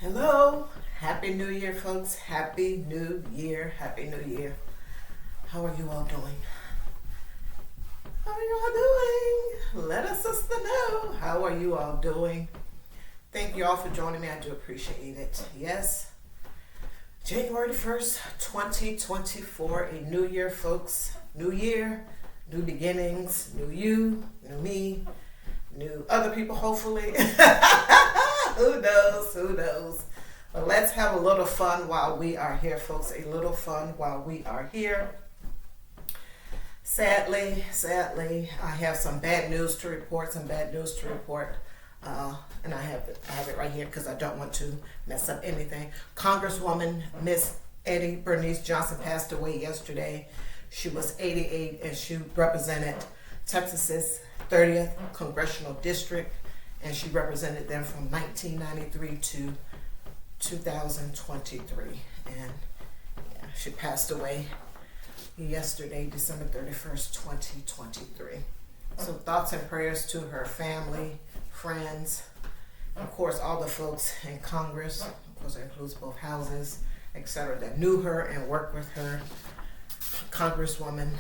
Hello, Happy New Year, folks. Happy New Year, Happy New Year. How are you all doing? How are you all doing? Let us sister know. How are you all doing? Thank you all for joining me. I do appreciate it. Yes, January 1st, 2024, a new year, folks. New year, new beginnings, new you, new me, new other people, hopefully. Who knows? Who knows? But let's have a little fun while we are here, folks. A little fun while we are here. Sadly, I have some bad news to report. And I have it right here because I don't want to mess up anything. Congresswoman Miss Eddie Bernice Johnson passed away yesterday. She was 88 and she represented Texas's 30th congressional district, and she represented them from 1993 to 2023. And yeah, she passed away yesterday, December 31st, 2023. So thoughts and prayers to her family, friends, and of course all the folks in Congress, of course that includes both houses, etc., that knew her and worked with her. Congresswoman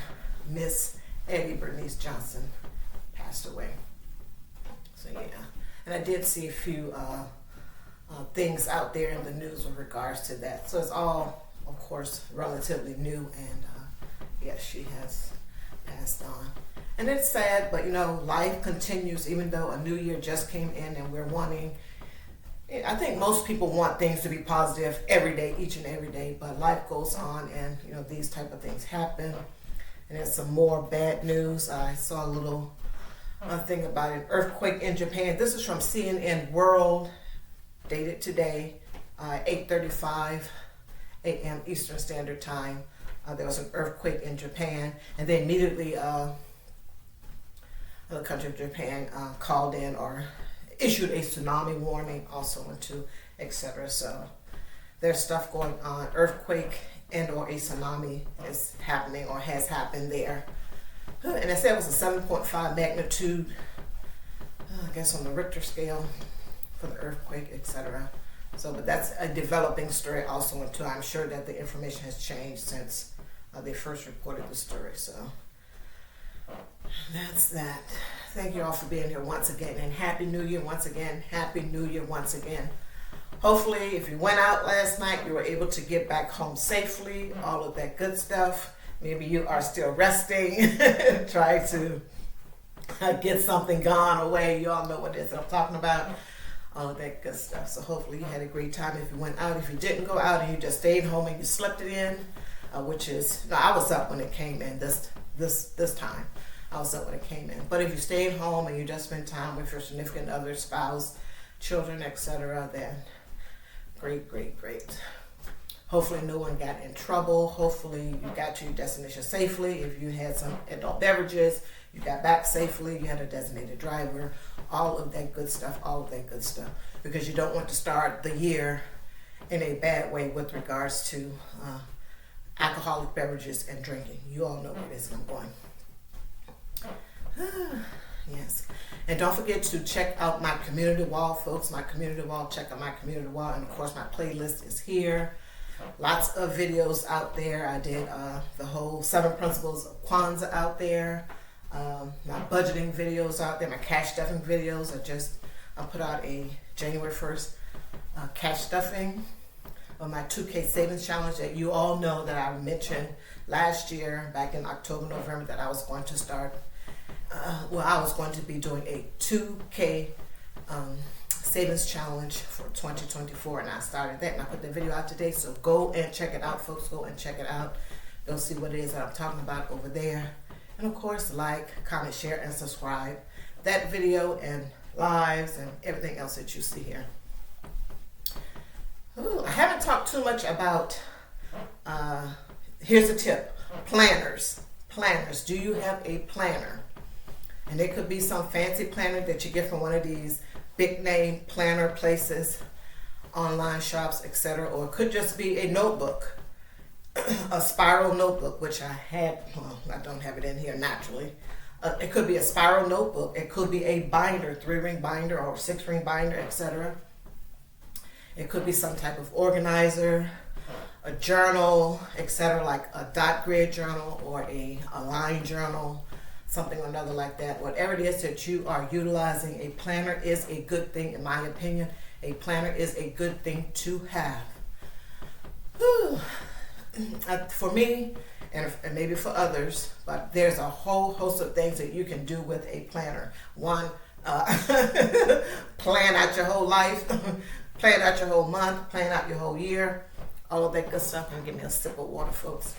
Miss Eddie Bernice Johnson passed away. So yeah, and I did see a few things out there in the news with regards to that. So it's all, of course, relatively new, and yes, she has passed on. And it's sad, but life continues even though a new year just came in, and we're wanting, I think most people want things to be positive every day, each and every day, but life goes on, and these type of things happen. And there's some more bad news. I saw a little thing about an earthquake in Japan. This is from CNN World, dated today, 8:35 a.m. Eastern Standard Time. There was an earthquake in Japan, and then immediately the country of Japan called in or issued a tsunami warning also into etc. So there's stuff going on. Earthquake and or a tsunami is happening or has happened there. And I said it was a 7.5 magnitude, I guess on the Richter scale for the earthquake, etc. So, but that's a developing story also too. I'm sure that the information has changed since they first reported the story. So that's that. Thank you all for being here once again, and Happy New Year once again. Happy New Year once again. Hopefully, if you went out last night, you were able to get back home safely, all of that good stuff. Maybe you are still resting, trying to get something gone away. You all know what it is that I'm talking about. All of that good stuff. So hopefully you had a great time if you went out. If you didn't go out and you just stayed home and you slept it in, which is, I was up when it came in this time. I was up when it came in. But if you stayed home and you just spent time with your significant other, spouse, children, etc., then great. Hopefully no one got in trouble. Hopefully you got to your destination safely. If you had some adult beverages, you got back safely. You had a designated driver. All of that good stuff. Because you don't want to start the year in a bad way with regards to alcoholic beverages and drinking. You all know where it is that I'm going. Yes. And don't forget to check out my community wall, folks. My community wall. Check out my community wall. And of course my playlist is here. Lots of videos out there. I did the whole 7 principles of Kwanzaa out there. My budgeting videos out there. My cash stuffing videos. I put out a January 1st cash stuffing of my 2K savings challenge that you all know that I mentioned last year back in October, November, that I was going to start. I was going to be doing a 2K savings challenge for 2024, and I started that, and I put the video out today. So go and check it out, folks. Go and check it out. You'll see what it is that I'm talking about over there. And of course, like, comment, share, and subscribe that video and lives and everything else that you see here. Ooh, I haven't talked too much about, here's a tip, planners. Do you have a planner? And it could be some fancy planner that you get from one of these big name planner places, online shops, etc. Or it could just be a notebook, a spiral notebook, which I had, I don't have it in here naturally. It could be a spiral notebook. It could be a binder, 3-ring binder or 6-ring binder, etc. It could be some type of organizer, a journal, etc., like a dot grid journal or a line journal, something or another like that. Whatever it is that you are utilizing, a planner is a good thing, in my opinion. A planner is a good thing to have. Whew. For me, and maybe for others, but there's a whole host of things that you can do with a planner. One, plan out your whole life, plan out your whole month, plan out your whole year, all of that good stuff. And give me a sip of water, folks.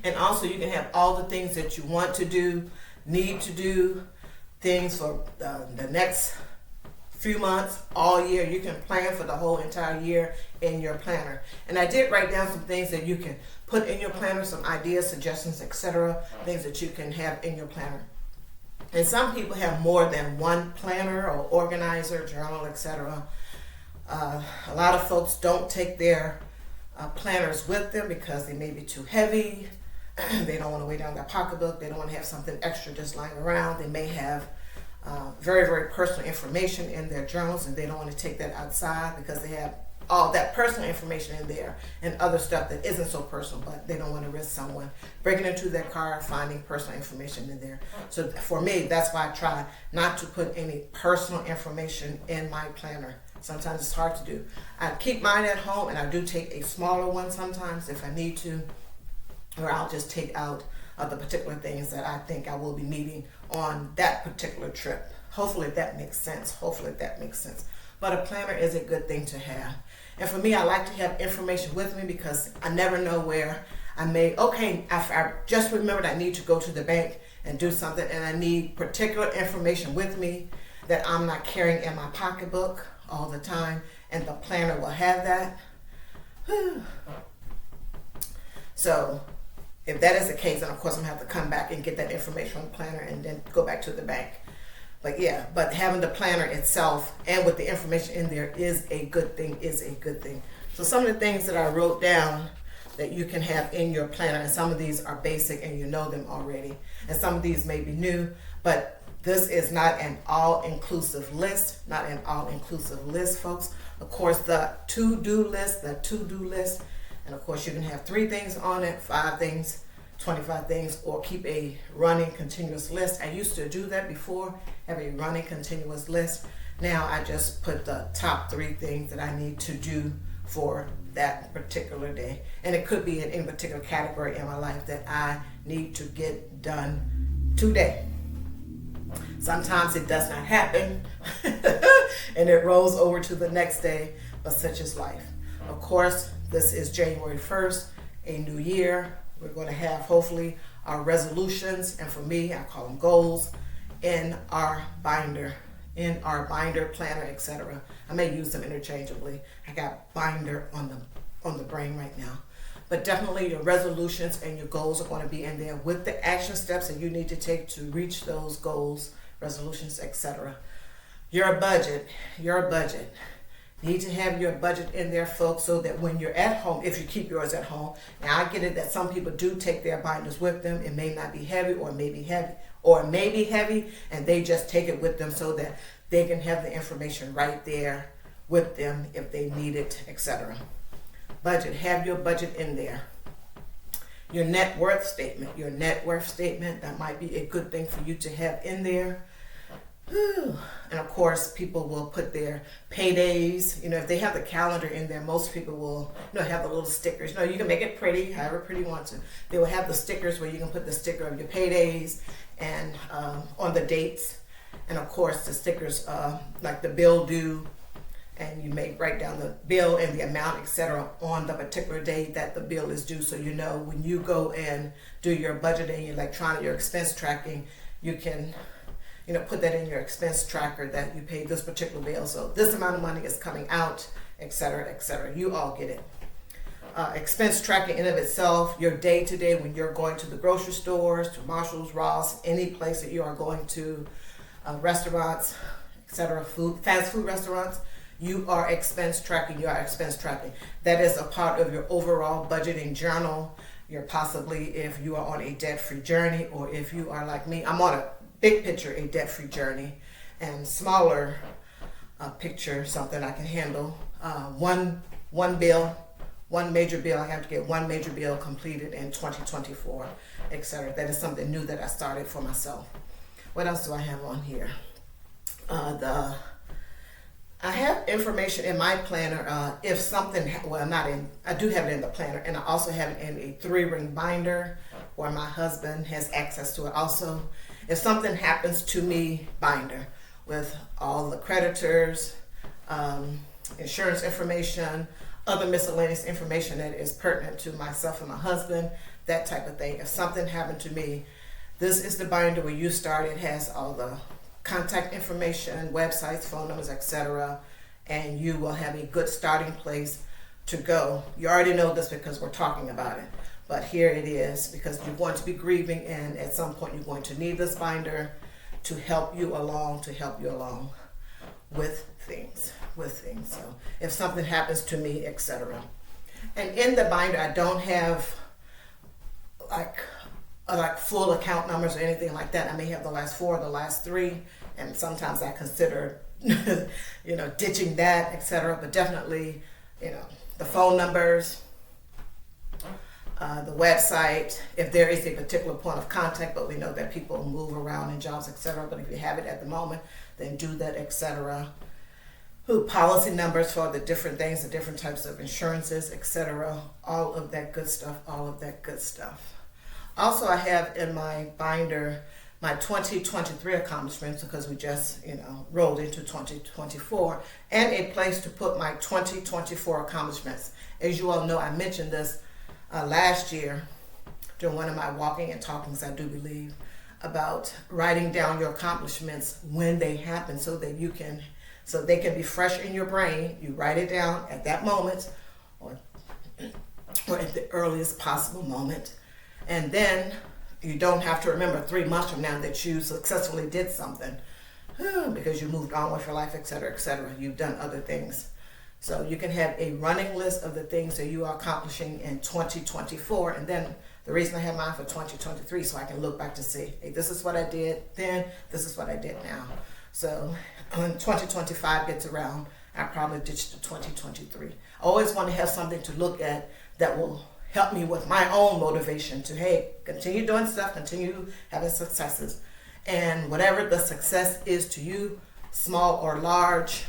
And also you can have all the things that you want to do, need to do, things for the next few months, all year. You can plan for the whole entire year in your planner. And I did write down some things that you can put in your planner, some ideas, suggestions, etc., things that you can have in your planner. And some people have more than one planner or organizer, journal, etc. A lot of folks don't take their planners with them because they may be too heavy. They don't want to weigh down their pocketbook. They don't want to have something extra just lying around. They may have very, very personal information in their journals, and they don't want to take that outside because they have all that personal information in there and other stuff that isn't so personal, but they don't want to risk someone breaking into their car, finding personal information in there. So for me, that's why I try not to put any personal information in my planner. Sometimes it's hard to do. I keep mine at home, and I do take a smaller one sometimes if I need to, or I'll just take out the particular things that I think I will be needing on that particular trip. Hopefully that makes sense. But a planner is a good thing to have. And for me, I like to have information with me because I never know where I may, I just remembered I need to go to the bank and do something, and I need particular information with me that I'm not carrying in my pocketbook all the time, and the planner will have that. So if that is the case, then of course I'm going to have to come back and get that information from the planner and then go back to the bank. But having the planner itself and with the information in there is a good thing, So some of the things that I wrote down that you can have in your planner, and some of these are basic and you know them already, and some of these may be new, but this is not an all-inclusive list, folks. Of course, the to-do list, and of course you can have 3 things on it, 5 things, 25 things, or keep a running continuous list. I used to do that before, have a running continuous list. Now I just put the top 3 things that I need to do for that particular day. And it could be in any particular category in my life that I need to get done today. Sometimes it does not happen and it rolls over to the next day, but such is life. Of course, this is January 1st, a new year. We're going to have, hopefully, our resolutions, and for me, I call them goals, in our binder, planner, etc. I may use them interchangeably. I got binder on the brain right now. But definitely your resolutions and your goals are going to be in there with the action steps that you need to take to reach those goals, resolutions, etc. Your budget. Need to have your budget in there, folks, so that when you're at home, if you keep yours at home. Now I get it that some people do take their binders with them. It may not be heavy, or may be heavy, and they just take it with them so that they can have the information right there with them if they need it, etc. Budget. Have your budget in there. Your net worth statement. That might be a good thing for you to have in there. And of course, people will put their paydays. If they have the calendar in there, most people will, have the little stickers. You can make it pretty, however pretty you want to. They will have the stickers where you can put the sticker of your paydays and on the dates, and of course the stickers like the bill due, and you may write down the bill and the amount, etc., on the particular day that the bill is due. So when you go and do your budgeting, your expense tracking, you can put that in your expense tracker that you paid this particular bill. So this amount of money is coming out, etc., etc. You all get it. Expense tracking in of itself, your day-to-day when you're going to the grocery stores, to Marshall's, Ross, any place that you are going to, restaurants, etc., fast food restaurants, you are expense tracking. That is a part of your overall budgeting journal, You're possibly, if you are on a debt-free journey, or if you are like me, I'm on a big picture, a debt-free journey, and smaller picture, something I can handle. One bill, one major bill. I have to get one major bill completed in 2024, etc. That is something new that I started for myself. What else do I have on here? I have information in my planner. If something, I do have it in the planner, and I also have it in a 3-ring binder where my husband has access to it also. If something happens to me, binder with all the creditors, insurance information, other miscellaneous information that is pertinent to myself and my husband, that type of thing. If something happened to me, this is the binder where you start. It has all the contact information, websites, phone numbers, etc., and you will have a good starting place to go. You already know this because we're talking about it, but here it is, because you're going to be grieving, and at some point you're going to need this binder to help you along with things. So if something happens to me, etc. And in the binder, I don't have like full account numbers or anything like that. I may have the last 4, the last 3, and sometimes I consider, ditching that, etc. But definitely, the phone numbers, the website, if there is a particular point of contact, but we know that people move around in jobs, etc. But if you have it at the moment, then do that, etc. Policy numbers for the different things, the different types of insurances, etc. All of that good stuff. Also, I have in my binder my 2023 accomplishments, because we just, rolled into 2024, and a place to put my 2024 accomplishments. As you all know, I mentioned this last year during one of my walking and talkings, I do believe, about writing down your accomplishments when they happen, so they can be fresh in your brain. You write it down at that moment, or at the earliest possible moment. And then you don't have to remember 3 months from now that you successfully did something because you moved on with your life, etc., etc. You've done other things. So you can have a running list of the things that you are accomplishing in 2024. And then the reason I have mine for 2023, so I can look back to see, hey, this is what I did then, this is what I did now. So when 2025 gets around, I probably ditch the 2023. I always want to have something to look at that will help me with my own motivation to, hey, continue doing stuff, continue having successes. And whatever the success is to you, small or large,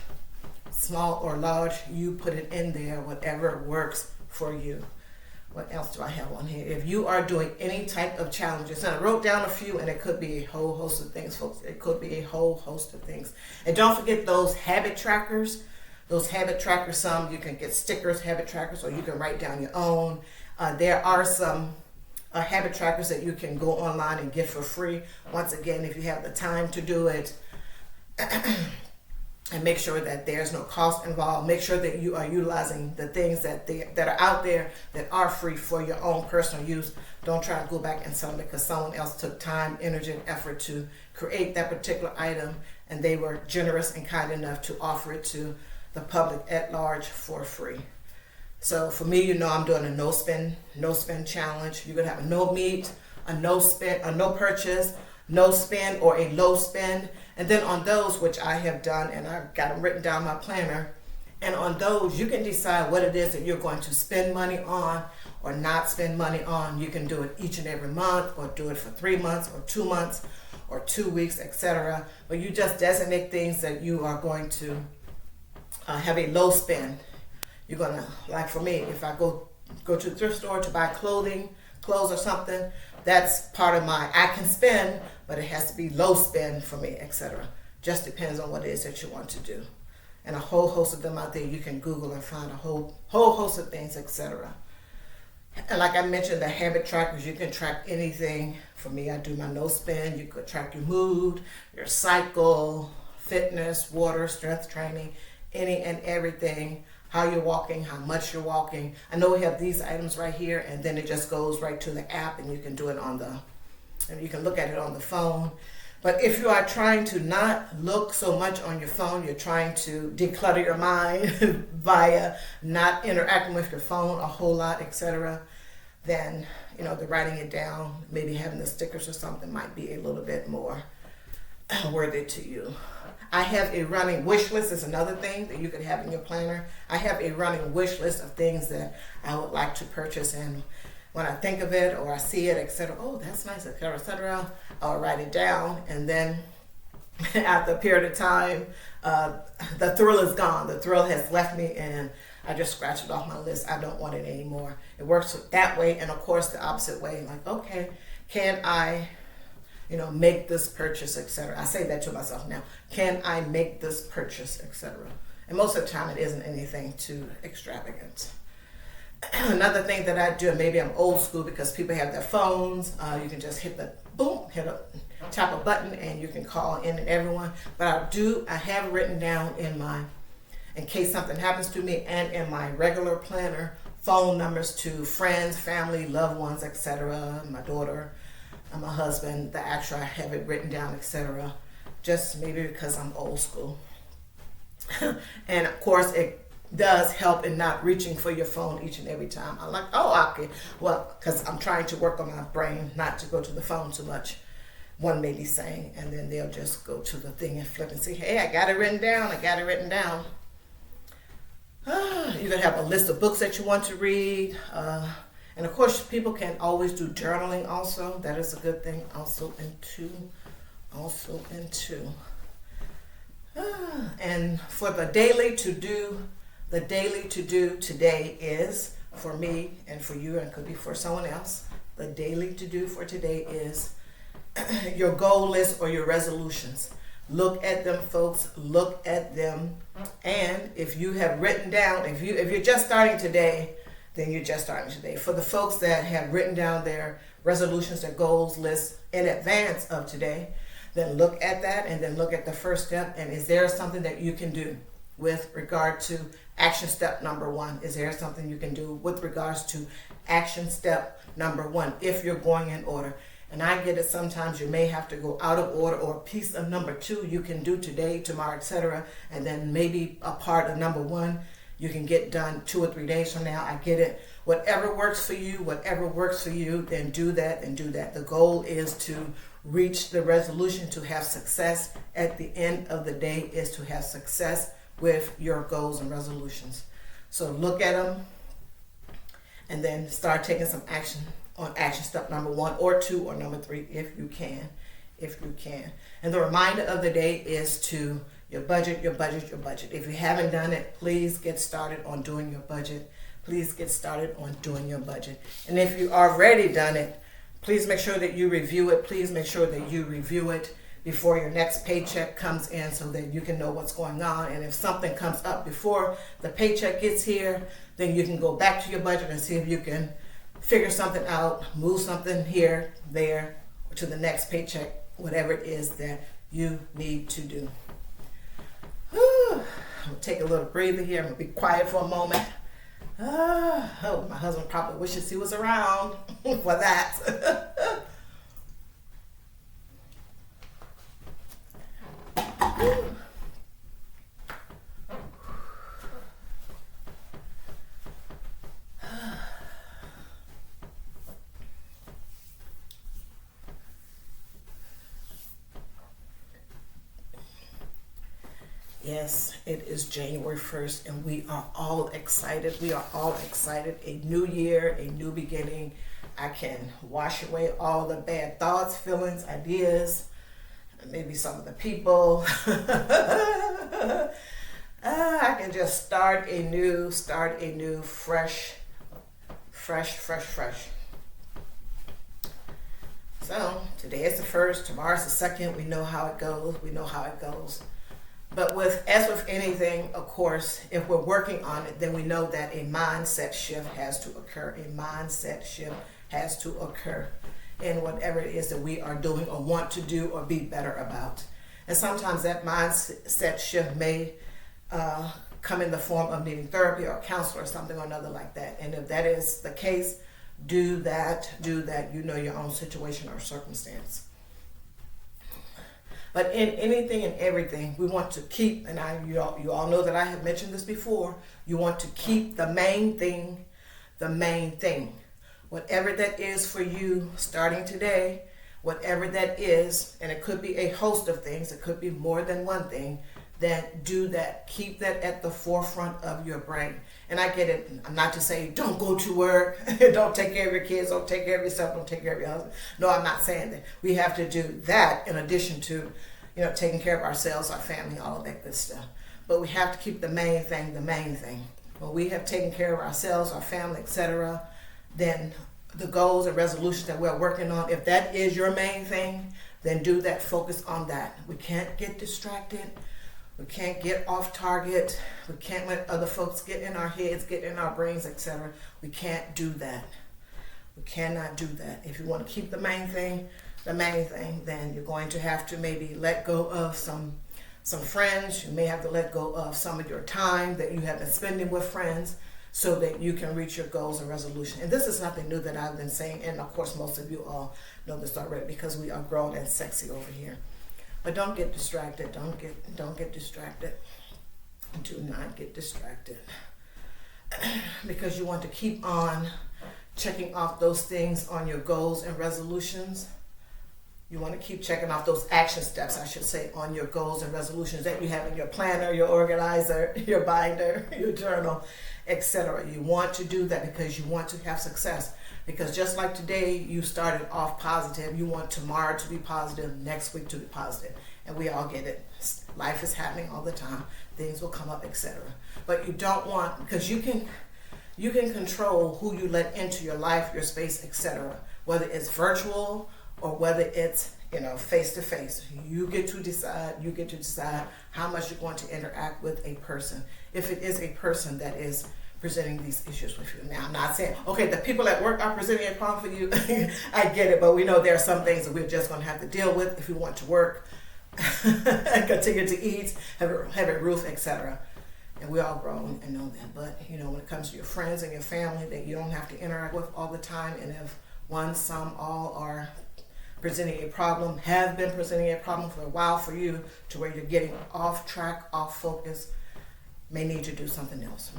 you put it in there, whatever works for you. What else do I have on here? If you are doing any type of challenges, and I wrote down a few, and it could be a whole host of things, folks. It could be a whole host of things. And don't forget those habit trackers. Some you can get stickers, habit trackers, or you can write down your own. There are some habit trackers that you can go online and get for free. Once again, if you have the time to do it, and make sure that there's no cost involved. Make sure that you are utilizing the things that are out there that are free for your own personal use. Don't try to go back and sell them because someone else took time, energy, and effort to create that particular item, and they were generous and kind enough to offer it to the public at large for free. So for me, I'm doing a no spend challenge. You're gonna have a no meat, a no spend, a no purchase, no spend, or a low spend. And then on those, which I have done, and I've got them written down in my planner, and on those, you can decide what it is that you're going to spend money on or not spend money on. You can do it each and every month, or do it for 3 months, or 2 months, or 2 weeks, etc. But you just designate things that you are going to have a low spend. You're gonna, like for me, if I go to the thrift store to buy clothes or something, that's part of I can spend, but it has to be low spend for me, etc. Just depends on what it is that you want to do. And a whole host of them out there, you can Google and find a whole host of things, etc. And like I mentioned, the habit trackers, you can track anything. For me, I do my no spend. You could track your mood, your cycle, fitness, water, strength training, any and everything. How you're walking, how much you're walking. I know we have these items right here, and then it just goes right to the app, and you can do it and you can look at it on the phone. But if you are trying to not look so much on your phone, you're trying to declutter your mind via not interacting with your phone a whole lot, etc., then the writing it down, maybe having the stickers or something might be a little bit more worthy to you. I have a running wish list. Is another thing that you could have in your planner. I have a running wish list of things that I would like to purchase, and when I think of it or I see it, etc., oh, that's nice, etc., I'll write it down, and then after a period of time, the thrill is gone. The thrill has left me, and I just scratch it off my list. I don't want it anymore. It works that way, and of course the opposite way. Like, okay, can I, make this purchase, etc. I say that to myself now. Can I make this purchase, etc. And most of the time, it isn't anything too extravagant. Another thing that I do, and maybe I'm old school because people have their phones. You can just tap a button, and you can call in and everyone. But I have written down in case something happens to me, and in my regular planner, phone numbers to friends, family, loved ones, etc. My daughter, my husband. I have it written down, etc. Just maybe because I'm old school. And of course, it does help in not reaching for your phone each and every time. I'm like, oh, okay. Well, because I'm trying to work on my brain not to go to the phone too much. One may be saying, and then they'll just go to the thing and flip and see, hey, I got it written down. You can have a list of books that you want to read. And of course, people can always do journaling also. That is a good thing. Also in two. And for the daily to do today is, for me and for you, and could be for someone else, the daily to do for today is your goal list or your resolutions. Look at them, folks. Look at them. And if you have written down, if you're just starting today, then you're just starting today. For the folks that have written down their resolutions, their goals list in advance of today, then look at that, and then look at the first step. And is there something that you can do with regard to action step number 1? Is there something you can do with regards to action step number 1 if you're going in order? And I get it, sometimes you may have to go out of order, or a piece of number 2 you can do today, tomorrow, etc. And then maybe a part of number 1 you can get done 2 or 3 days from now. I get it. Whatever works for you, then do that. The goal is to reach the resolution, to have success. At the end of the day is to have success with your goals and resolutions. So look at them, and then start taking some action on action step number 1 or 2 or number 3 if you can. And the reminder of the day is to your budget. If you haven't done it, please get started on doing your budget. And if you already done it, please make sure that you review it. Before your next paycheck comes in, so that you can know what's going on. And if something comes up before the paycheck gets here, then you can go back to your budget and see if you can figure something out, move something here, there, to the next paycheck, whatever it is that you need to do. I'm gonna take a little breather here. I'm gonna be quiet for a moment. My husband probably wishes he was around for that. Yes, it is January 1st, and we are all excited. A new year, a new beginning. I can wash away all the bad thoughts, feelings, ideas, maybe some of the people. I can just start a new, fresh. So today is the 1st, tomorrow's the 2nd. We know how it goes. But as with anything, of course, if we're working on it, then we know that a mindset shift has to occur in whatever it is that we are doing or want to do or be better about. And sometimes that mindset shift may come in the form of needing therapy or counselor or something or another like that. And if that is the case, do that. You know your own situation or circumstance. But in anything and everything, we want to keep, and you all know that I have mentioned this before, you want to keep the main thing. Whatever that is for you starting today, whatever that is, and it could be a host of things, it could be more than one thing, then do that. Keep that at the forefront of your brain. And I get it. I'm not to say don't go to work, don't take care of your kids, don't take care of yourself, don't take care of your husband. No, I'm not saying that. We have to do that in addition to, taking care of ourselves, our family, all of that good stuff. But we have to keep the main thing the main thing. When we have taken care of ourselves, our family, etc., then the goals and resolutions that we're working on, if that is your main thing, then do that. Focus on that. We can't get distracted. We can't get off target. We can't let other folks get in our heads, get in our brains, etc. We can't do that. We cannot do that. If you want to keep the main thing, then you're going to have to maybe let go of some friends. You may have to let go of some of your time that you have been spending with friends so that you can reach your goals and resolution. And this is nothing new that I've been saying, and of course most of you all know this already because we are grown and sexy over here. But don't get distracted. Don't get distracted. Do not get distracted. Because you want to keep on checking off those things on your goals and resolutions. You want to keep checking off those action steps, I should say, on your goals and resolutions that you have in your planner, your organizer, your binder, your journal, etc. You want to do that because you want to have success. Because just like today, you started off positive, you want tomorrow to be positive, next week to be positive. And we all get it. Life is happening all the time. Things will come up, etc. But you don't want, because you can control who you let into your life, your space, etc. Whether it's virtual or whether it's face to face. You get to decide how much you're going to interact with a person. If it is a person that is presenting these issues with you. Now, I'm not saying, okay, the people at work are presenting a problem for you. I get it, but we know there are some things that we're just going to have to deal with if we want to work and continue to eat, have a roof, etc. And we all grown and know that. But, when it comes to your friends and your family that you don't have to interact with all the time, and if one, some, all are presenting a problem, have been presenting a problem for a while for you to where you're getting off track, off focus, may need to do something else.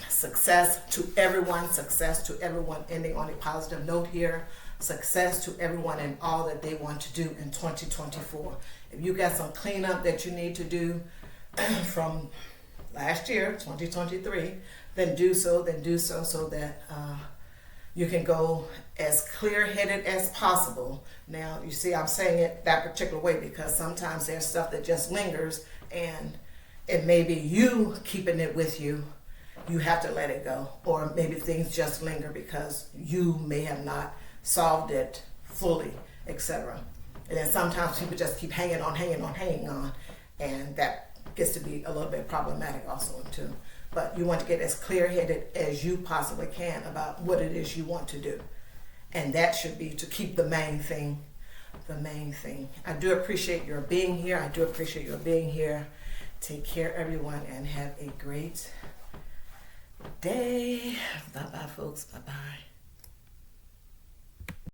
Success to everyone, ending on a positive note here. Success to everyone in all that they want to do in 2024. If you got some cleanup that you need to do from last year, 2023, then do so so that you can go as clear-headed as possible. Now, you see, I'm saying it that particular way because sometimes there's stuff that just lingers, and it may be you keeping it with you. You have to let it go. Or maybe things just linger because you may have not solved it fully, etc. And then sometimes people just keep hanging on, and that gets to be a little bit problematic also too. But you want to get as clear-headed as you possibly can about what it is you want to do. And that should be to keep the main thing. I do appreciate your being here. Take care, everyone, and have a great day. Bye-bye, folks. Bye-bye.